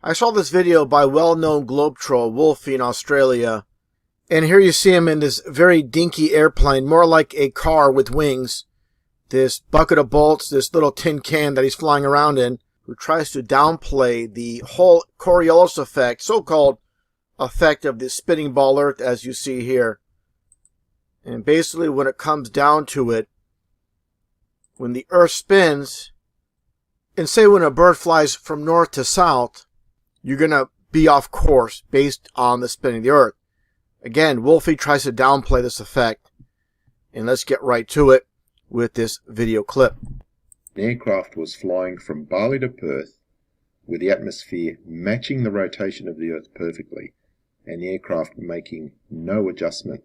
I saw this video by well-known globetrotter Wolfie in Australia, and here you see him in this very dinky airplane, more like a car with wings. This bucket of bolts, this little tin can that he's flying around in, who tries to downplay the whole Coriolis effect, so-called effect of the spinning ball Earth, as you see here. And basically, when it comes down to it, when the Earth spins, and say when a bird flies from north to south, you're going to be off course based on the spinning of the Earth. Again, Wolfie tries to downplay this effect. And let's get right to it with this video clip. The aircraft was flying from Bali to Perth with the atmosphere matching the rotation of the Earth perfectly, and the aircraft making no adjustment.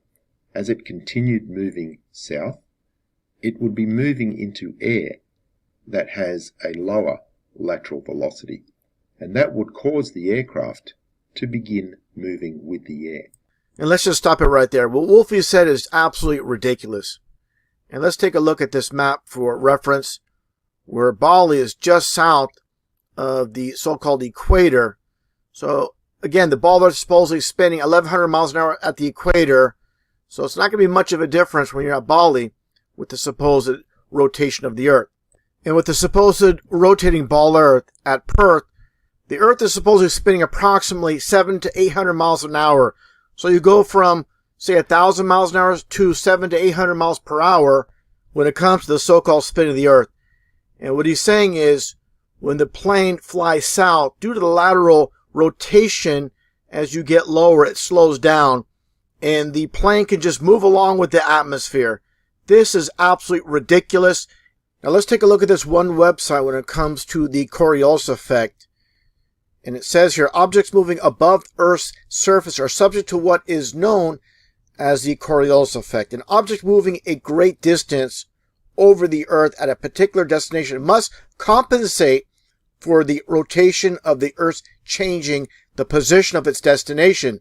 As it continued moving south, it would be moving into air that has a lower lateral velocity, and that would cause the aircraft to begin moving with the air. And let's just stop it right there. What Wolfie said is absolutely ridiculous. And let's take a look at this map for reference, where Bali is just south of the so-called equator. So again, the ball is supposedly spinning 1,100 miles an hour at the equator. So it's not going to be much of a difference when you're at Bali with the supposed rotation of the Earth. And with the supposed rotating ball Earth at Perth, the Earth is supposedly spinning approximately 700 to 800 miles an hour. So you go from, say, 1,000 miles an hour to 700 to 800 miles per hour when it comes to the so-called spin of the Earth. And what he's saying is, when the plane flies south, due to the lateral rotation, as you get lower, it slows down, and the plane can just move along with the atmosphere. This is absolutely ridiculous. Now let's take a look at this one website when it comes to the Coriolis effect. And it says here, objects moving above Earth's surface are subject to what is known as the Coriolis effect. An object moving a great distance over the Earth at a particular destination must compensate for the rotation of the Earth changing the position of its destination.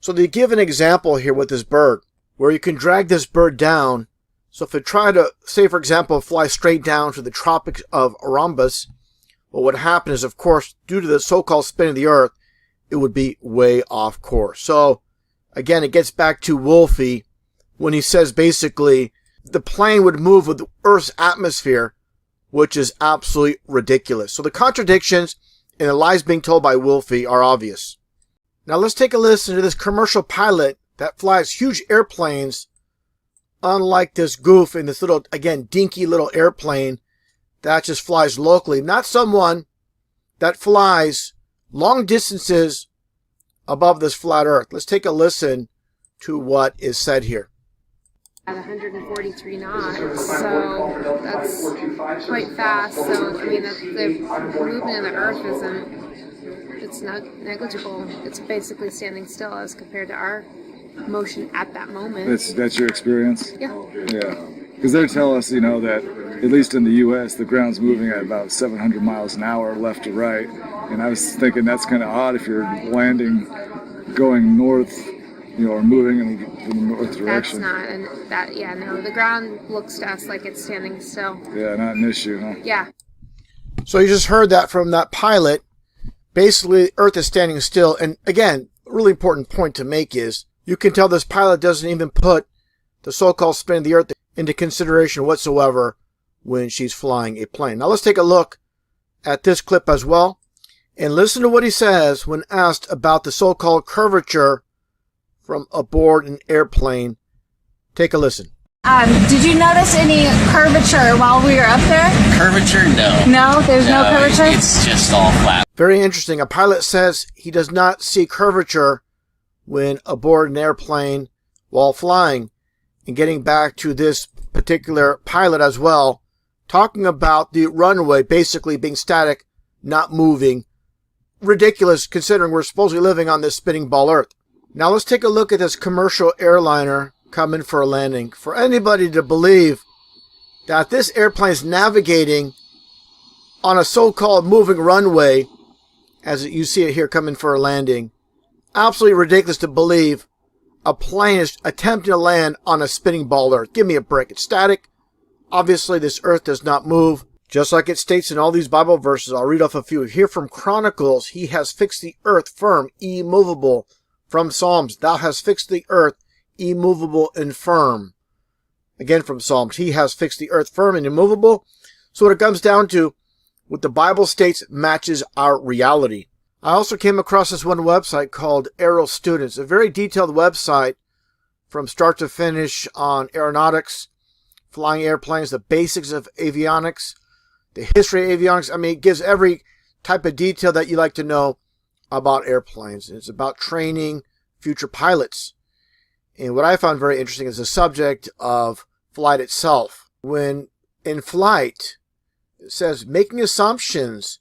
So they give an example here with this bird, where you can drag this bird down. So if it tried to, say for example, fly straight down to the Tropics of Rhombus, what would happen is, of course, due to the so-called spin of the Earth, it would be way off course. So again, it gets back to Wolfie when he says basically the plane would move with the Earth's atmosphere, which is absolutely ridiculous. So the contradictions and the lies being told by Wolfie are obvious. Now let's take a listen to this commercial pilot that flies huge airplanes, unlike this goof in this little, again, dinky little airplane that just flies locally. Not someone that flies long distances above this flat Earth. Let's take a listen to what is said here. At 143 knots, so that's quite fast. So I mean, the movement of the Earth it's not negligible. It's basically standing still as compared to our motion at that moment. That's your experience? Yeah. Yeah. Because they tell us, that at least in the U.S., the ground's moving at about 700 miles an hour left to right. And I was thinking that's kind of odd if you're landing, going north, or moving in the north direction. That's not, and no, the ground looks to us like it's standing still. Yeah, not an issue, huh? Yeah. So you just heard that from that pilot. Basically, Earth is standing still. And again, a really important point to make is, you can tell this pilot doesn't even put the so-called spin of the Earth into consideration whatsoever when she's flying a plane. Now let's take a look at this clip as well, and listen to what he says when asked about the so-called curvature from aboard an airplane. Take a listen. Did you notice any curvature while we were up there? Curvature? No. No? There's no curvature? It's just all flat. Very interesting. A pilot says he does not see curvature when aboard an airplane while flying. And getting back to this particular pilot as well, talking about the runway basically being static, not moving. Ridiculous considering we're supposedly living on this spinning ball Earth. Now let's take a look at this commercial airliner coming for a landing. For anybody to believe that this airplane is navigating on a so-called moving runway, as you see it here coming for a landing, absolutely ridiculous to believe a plane is attempting to land on a spinning ball Earth. Give me a break. It's static. Obviously, this Earth does not move. Just like it states in all these Bible verses, I'll read off a few. Here from Chronicles, he has fixed the earth firm, immovable. From Psalms, thou hast fixed the earth, immovable and firm. Again from Psalms, he has fixed the earth firm and immovable. So what it comes down to, what the Bible states matches our reality. I also came across this one website called Aero Students, a very detailed website from start to finish on aeronautics, flying airplanes, the basics of avionics, the history of avionics. I mean, it gives every type of detail that you like to know about airplanes. It's about training future pilots. And what I found very interesting is the subject of flight itself. When in flight, it says, making assumptions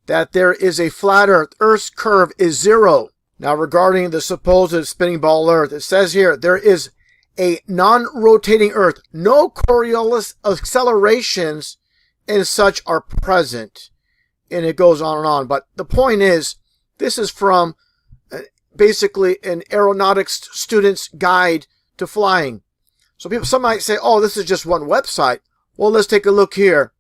that there is a flat earth, Earth's curve is zero. Now, regarding the supposed spinning ball earth, it says here, there is a non-rotating earth. No Coriolis accelerations and such are present. And it goes on and on. But the point is, this is from basically an aeronautics student's guide to flying. So some might say, oh, this is just one website. Well, let's take a look here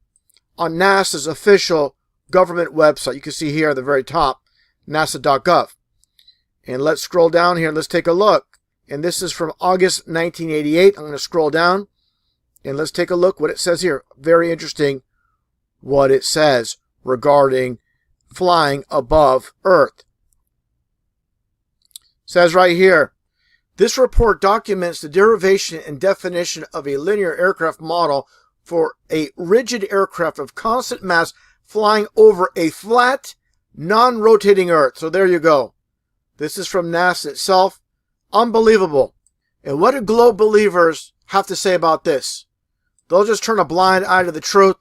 on NASA's official government website. You can see here at the very top, nasa.gov. And let's scroll down here and let's take a look. And this is from August 1988. I'm going to scroll down and let's take a look what it says here. Very interesting what it says regarding flying above Earth. It says right here, this report documents the derivation and definition of a linear aircraft model for a rigid aircraft of constant mass flying over a flat, non-rotating Earth. So there you go. This is from NASA itself. Unbelievable. And what do globe believers have to say about this? They'll just turn a blind eye to the truth,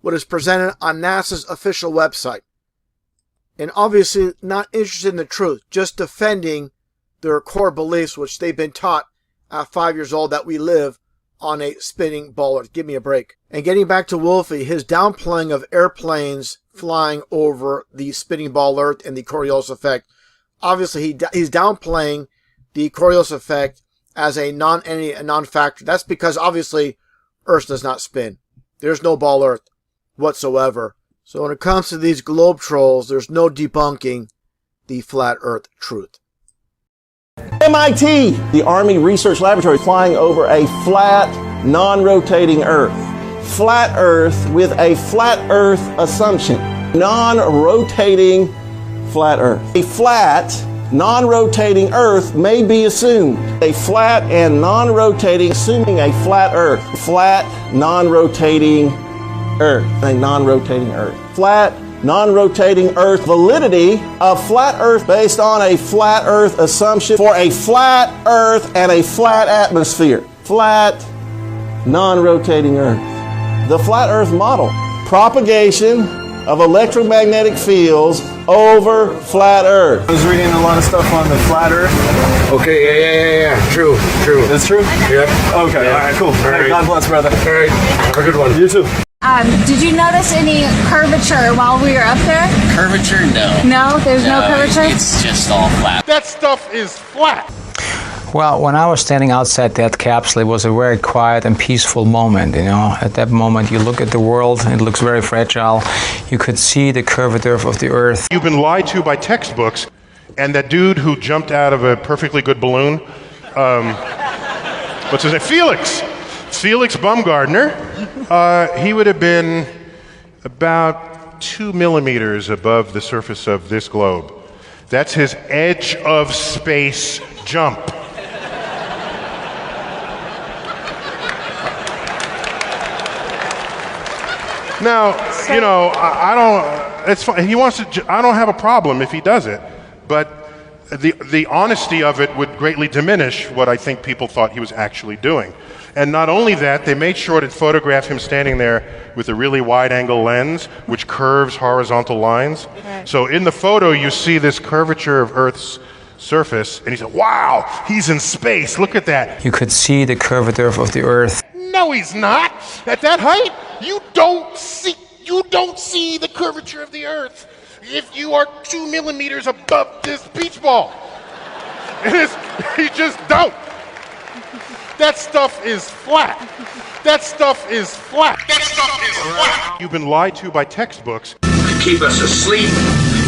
what is presented on NASA's official website. And obviously not interested in the truth, just defending their core beliefs, which they've been taught at 5 years old, that we live on a spinning ball Earth. Give me a break. And getting back to Wolfie, his downplaying of airplanes flying over the spinning ball Earth and the Coriolis effect. Obviously, he's downplaying the Coriolis effect as a non-entity, a non-factor. That's because obviously Earth does not spin. There's no ball Earth whatsoever. So when it comes to these globe trolls, there's no debunking the flat Earth truth. MIT, the Army Research Laboratory, flying over a flat, non-rotating Earth. Flat Earth with a flat Earth assumption. Non-rotating flat Earth. A flat, non-rotating Earth may be assumed. A flat and non-rotating, assuming a flat Earth. Flat, non-rotating Earth. A non-rotating Earth. Flat, non-rotating Earth. Validity of flat Earth based on a flat Earth assumption for a flat Earth and a flat atmosphere. Flat, non-rotating Earth. The flat Earth model. Propagation of electromagnetic fields over flat Earth. I was reading a lot of stuff on the flat Earth. Okay, yeah. True. That's true? Yep. Okay, Yeah. all right, cool. All right. God bless, brother. All right, have a good one. You too. Did you notice any curvature while we were up there? Curvature, no. No, there's no curvature? It's just all flat. That stuff is flat. Well, when I was standing outside that capsule, it was a very quiet and peaceful moment, you know. At that moment, you look at the world, it looks very fragile. You could see the curvature of the Earth. You've been lied to by textbooks, and that dude who jumped out of a perfectly good balloon, what's his name? Felix Baumgartner, he would have been about 2 millimeters above the surface of this globe. That's his edge of space jump. Now, you know, I don't, it's fine. He wants to, I don't have a problem if he does it, but the honesty of it would greatly diminish what I think people thought he was actually doing. And not only that, they made sure to photograph him standing there with a really wide-angle lens, which curves horizontal lines. Right. So in the photo, you see this curvature of Earth's surface, and he said, wow, he's in space, look at that. You could see the curvature of the Earth. No, he's not. At that height, you don't see the curvature of the Earth if you are 2 millimeters above this beach ball. You just don't. That stuff is flat. That stuff is flat. That stuff is flat. You've been lied to by textbooks. Keep us asleep,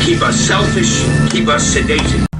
keep us selfish, keep us sedated.